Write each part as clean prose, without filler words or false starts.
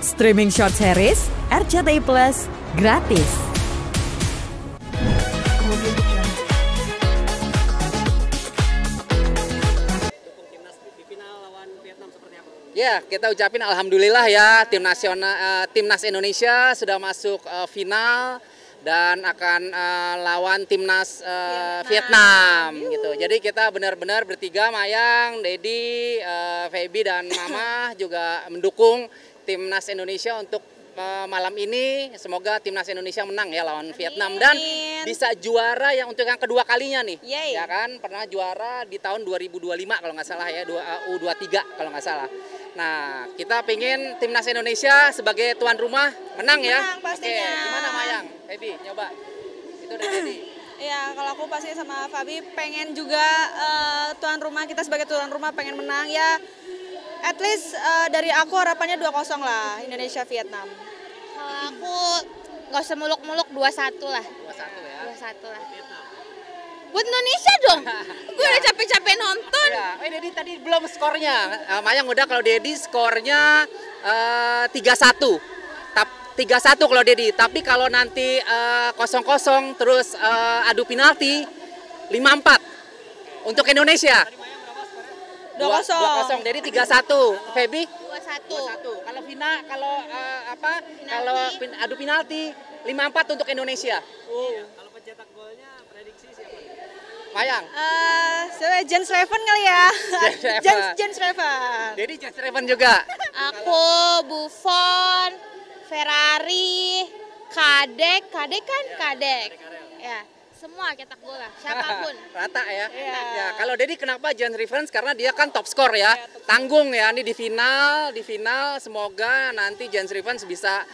Streaming short series RCTI Plus gratis. Ya, kita ucapin alhamdulillah ya, timnas Indonesia sudah masuk final dan akan lawan timnas Vietnam gitu. Jadi kita benar-benar bertiga, Mayang, Dedi, Feby dan Mama juga mendukung timnas Indonesia untuk malam ini. Semoga timnas Indonesia menang ya lawan Vietnam dan bisa juara yang untuk yang kedua kalinya nih. Ya kan, pernah juara di tahun 2025 kalau nggak salah ya, U23 kalau nggak salah. Nah, kita pengen timnas Indonesia sebagai tuan rumah menang ya. Menang pastinya. Oke, gimana Mayang? Feby, nyoba. Itu udah jadi. Iya, kalau aku pasti sama Fabi pengen juga tuan rumah, kita sebagai tuan rumah pengen menang ya. At least dari aku harapannya 2-0 lah, Indonesia Vietnam. Kalau aku nggak usah muluk-muluk 2-1 lah. 2-1 ya. 2-1 lah. Buat Indonesia dong. Gue udah capek-capek nonton. Ya, Dedi tadi belum skornya. Mayang udah, kalau Dedi skornya 3-1. 3-1 kalau Dedi. Tapi kalau nanti 0-0 terus adu penalti 5-4 untuk Indonesia. 2-0. Jadi 3-1. Feby 2-1. Kalau kalau adu penalti 5-4 untuk Indonesia. Kalau pencetak golnya prediksi siapa? Mayang. Jens Reven kali ya. Jens Reven. Jadi Jens Reven juga. Aku, Buffon, Ferrari, Kadek ya, semua cetak gol lah, siapapun. Rata ya. Ya, kalau Dedi kenapa Jens Reven? Karena dia kan top skor ya. Tanggung ya, ini di final semoga nanti Jens Reven bisa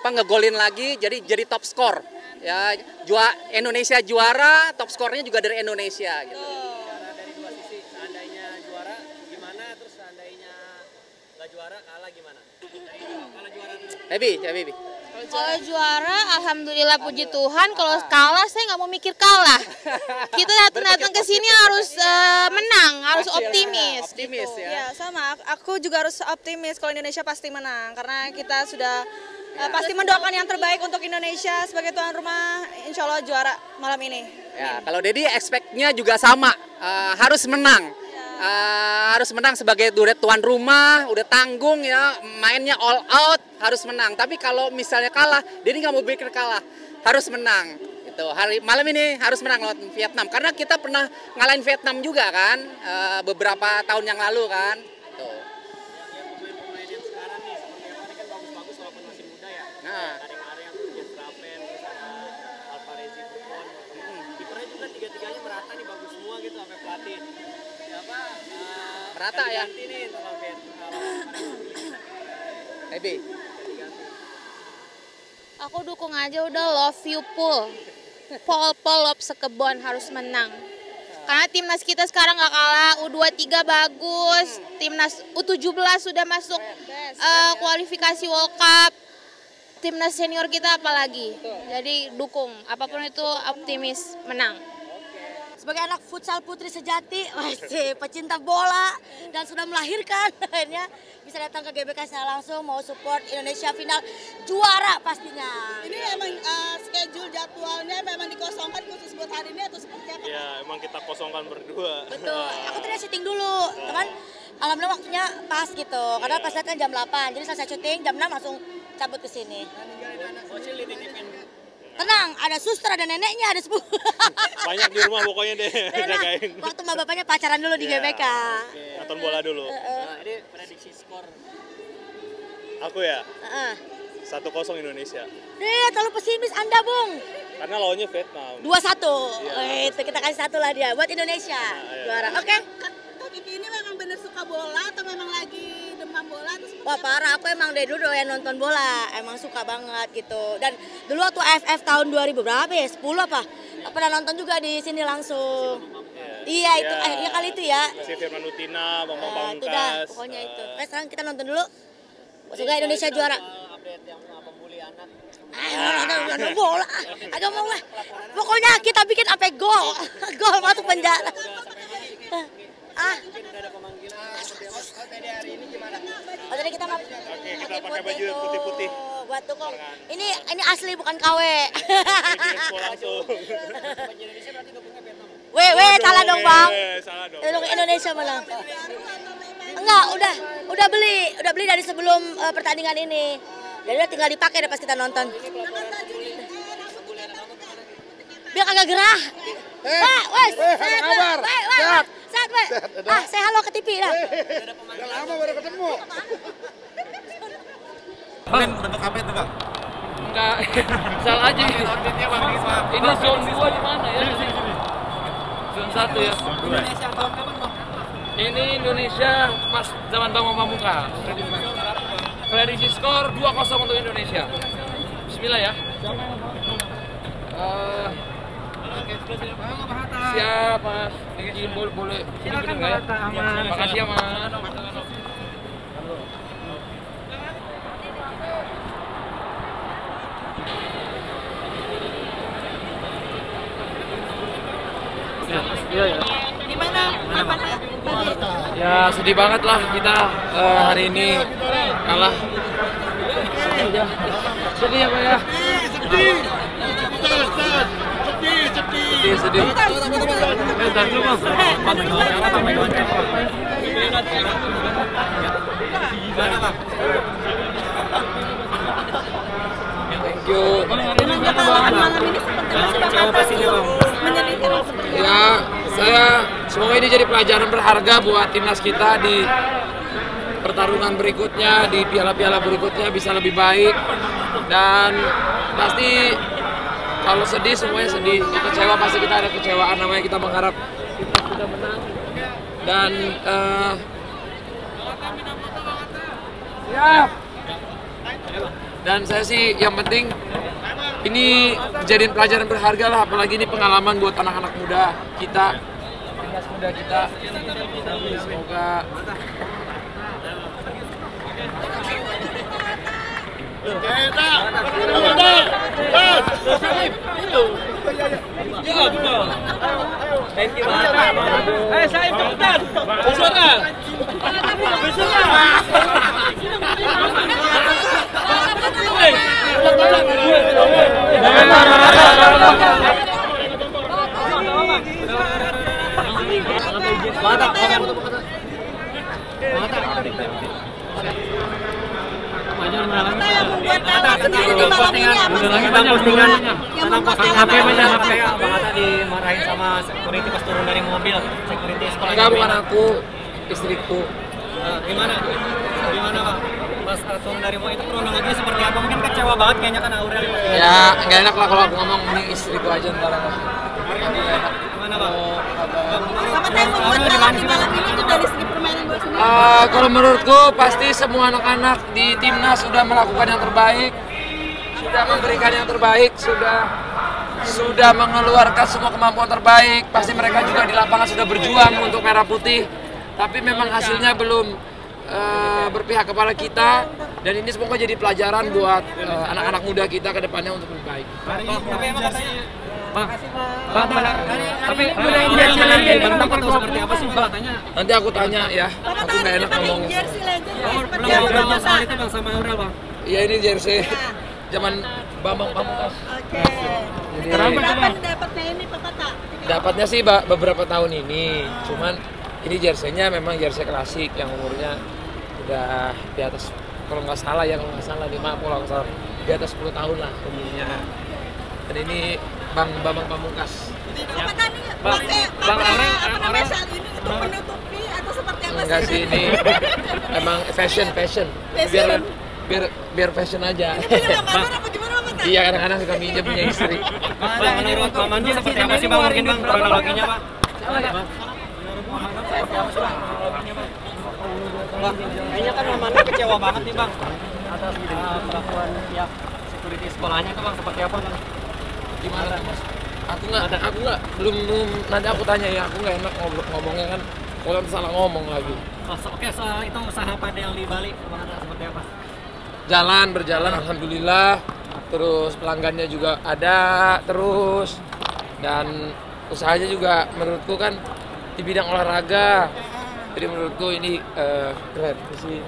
ngegolin lagi jadi top skor. Ya, Indonesia juara, top skornya juga dari Indonesia gitu. Karena dari dua sisi, seandainya juara gimana, terus seandainya nggak juara kalah gimana? Kalau juara dulu. Feby. Kalau juara, alhamdulillah puji Tuhan. Kalau kalah, saya nggak mau mikir kalah. Kita datang ke sini harus menang, harus optimis. Optimis gitu. ya. Ya, sama. Aku juga harus optimis kalau Indonesia pasti menang karena kita sudah pasti mendoakan yang terbaik untuk Indonesia sebagai tuan rumah. Insya Allah juara malam ini. Ya, kalau Dedi expect-nya juga sama, harus menang. Harus menang sebagai tuan rumah, udah tanggung ya, mainnya all out, harus menang. Tapi kalau misalnya kalah, Dedi nggak mau pikir kalah, harus menang. Gitu. Malam ini harus menang lawan Vietnam, karena kita pernah ngalahin Vietnam juga kan, beberapa tahun yang lalu kan. Tuh. Pemain-pemain yang sekarang nih, seperti apa ini kan bagus-bagus walaupun masih muda ya. Nah. Dari kemarin yang Jens Reven, terus ada Alvarez, Buffon. Kipernya juga tiga-tiganya merata nih, bagus semua gitu sampai pelatih. Merata ya. Ganti nih sama Feby. Aku dukung aja udah love you Paul Lop Sekebon harus menang. Karena timnas kita sekarang nggak kalah, U23 bagus, timnas U17 sudah masuk kualifikasi World Cup, timnas senior kita apalagi. Jadi dukung, apapun itu optimis menang. Sebagai anak futsal putri sejati, masih pecinta bola dan sudah melahirkan, akhirnya bisa datang ke GBK secara langsung, mau support Indonesia final juara pastinya. Ini emang schedule jadwalnya memang dikosongkan khusus buat hari ini atau seperti apa? Ya, emang kita kosongkan berdua. Betul, aku tadi syuting dulu, teman. Alhamdulillah waktunya pas gitu, karena pasnya kan jam 8, jadi selesai syuting jam 6 langsung cabut ke sini. Tenang, ada suster, ada neneknya, ada sepupu. Banyak di rumah pokoknya deh, jagain. Waktu mbak bapaknya pacaran dulu di GBK. Nonton bola dulu. Nah, ini prediksi skor. Aku ya, 1-0 Indonesia. Terlalu pesimis Anda, Bung. Karena lawannya Vietnam. 2-1. Itu kita kasih 1 lah dia buat Indonesia. Juara. Oke. Kak Kiki ini memang bener suka bola atau memang lagi demam bola atau seperti Wah parah, aku emang dari dulu doyan nonton bola, emang suka banget gitu. Dan dulu waktu AFF tahun 2000 berapa ya, 10 apa? Pernah nonton juga di sini langsung. Iya itu, ya kali itu ya. Masih Firman Utina, Bambang Pamungkas. Itu dah, pokoknya itu. Oke sekarang kita nonton dulu. Semoga Indonesia juara. Update yang pembuli anak. Nonton bola, agak mau lah. Pokoknya kita bikin sampai gol masuk penjara. Mungkin udah ada pemanggilan seperti apa? Tadi hari ini gimana? Oh, tadi kita Kita pakai baju putih-putih. Buat dukung. Ini asli bukan KW. Langsung. Baju Indonesia berarti dukungnya Vietnam. Weh, salah dong, Bang. Salah dong. Dukung Indonesia malah. Enggak, udah beli dari sebelum pertandingan ini. Jadi udah tinggal dipakai deh pas kita nonton. Biar kagak gerah. Pak, wes. Sehat, weh. Saya halo ke TV dah. Udah lama baru ketemu. Bang, bentuk apa itu, Bang? Enggak, salah aja ini. Ini zone 2 di mana ya? Zone 1 ya. Indonesia tahun kapan, Bang? Ini Indonesia pas zaman Bambang Pamungkas. Prediksi skor 2-0 untuk Indonesia. Bismillah ya. Siap, Mas. Izin boleh. Silakan, Mas. Makasih ya, Mas. Iya ya. Gimana? Apa tadi? Ya sedih banget lah kita hari ini kalah. Sedih ya Pak ya. Sedih. Bentar dulu Bang. Thank you. Kekalahan malam ini seperti apa sih Bang? Menyedihkan seperti apa? Ya, saya semoga ini jadi pelajaran berharga buat timnas kita di pertarungan berikutnya, di piala-piala berikutnya bisa lebih baik. Dan pasti kalau sedih semuanya sedih, kecewa pasti kita ada kecewaan, namanya kita mengharap timnas sudah menang. Dan dan saya sih yang penting ini jadiin pelajaran berharga lah, apalagi ini pengalaman buat anak-anak muda kita, timnas muda kita. Semoga Thank you banget. Saya cepetan. Besar. Dimarahin sama security pas turun dari mobil, security sekolah. enggak, bukan aku, istriku. Gimana Pak? Pas turun dari mobil itu kronologinya seperti apa? Mungkin kecewa banget kayaknya kan Aurel. Ya nggak enak lah kalau aku ngomong, mending istriku aja ntar. Gimana Pak? Apa yang membuat kalah di malam ini itu dari segi permainan gue sendiri? Kalau menurutku pasti semua anak-anak di timnas sudah melakukan yang terbaik, sudah memberikan yang terbaik, sudah mengeluarkan semua kemampuan terbaik. Pasti mereka juga di lapangan sudah berjuang untuk merah putih, tapi memang hasilnya belum berpihak kepada kita. Dan ini semoga jadi pelajaran buat anak-anak muda kita ke depannya untuk lebih baik. Tapi emang katanya tapi seperti apa sih Bang? Nanti aku tanya ya, aku nggak enak ngomong. Jersey legend seperti Belum apa? ngobrol soal itu Bang sama Aurel Bang. Ya ini jersey zaman Bambang Pamungkas. Oke. Jadi, Berapa dapatnya ini Pak Kata? dapatnya sih beberapa tahun ini, cuman ini jersey-nya memang jersey klasik yang umurnya udah di atas, kalau nggak salah 5 kalau nggak salah di atas 10 tahun lah umurnya. Dan ini Bambang Pamungkas. Pak Kata ini Bang Aurel saat ini untuk menutupi atau seperti apa Enggak sih, ini emang fashion biar fashion aja. Iya, kadang-kadang suka minjem punya istri. Bang, menurut Pak Mandu seperti apa sih Bang? Mungkin Bang kronologinya Pak. Bang, kayaknya kan Pak Mandu kecewa banget nih Bang atas perlakuan pihak security sekolahnya itu Bang, seperti apa Bang? Gimana Mas? Aku nggak belum nanti aku tanya ya, aku nggak enak ngomongnya kan, kalau salah ngomong lagi. Oke, soal itu usaha pada yang di Bali Bang, seperti apa? Berjalan alhamdulillah, terus pelanggannya juga ada terus, dan usahanya juga menurutku kan di bidang olahraga Jadi menurutku ini keren sih.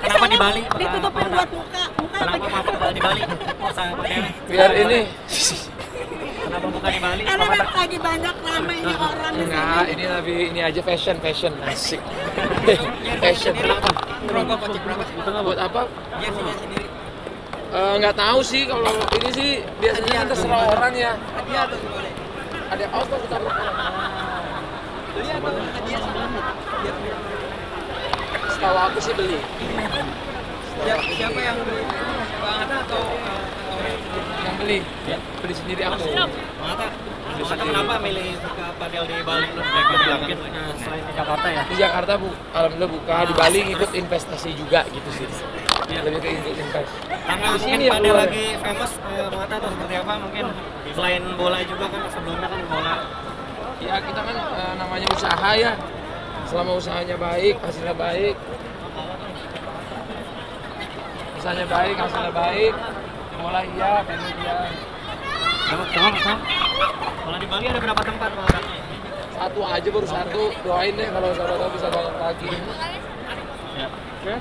Kenapa di Bali? Ditutupin buat muka Kenapa Papa di Bali? Biar ini. Kenapa muka di Bali? karena lagi banyak ramainya orang di sini. Enggak, ini lebih ini aja fashion asik. Fashion. Buat apa? Nggak tahu sih kalau ini sih biasanya kan terserah orang ya. Ada auto kita setahu aku sih beli. Siapa yang Bang Atta atau Yang beli? Beli sendiri aku. Bang Atta kenapa milih buka padel di Bali? Mungkin selain di Jakarta ya? Di Jakarta alhamdulillah buka, di Bali ngikut investasi juga gitu sih. Lebih ke ikut invest. Karena mungkin padel lagi famous, Bang Atta atau seperti apa? Mungkin selain bola juga kan sebelumnya kan bola. Ya kita kan namanya usaha ya. Selama usahanya baik, hasilnya baik. Usahanya baik, hasilnya baik. Bola iya, padel iya. Kalau di Bali ada berapa tempat Bang Atta? Satu aja baru satu. Doain deh kalau saudara bisa banyak lagi. Ya. Oke?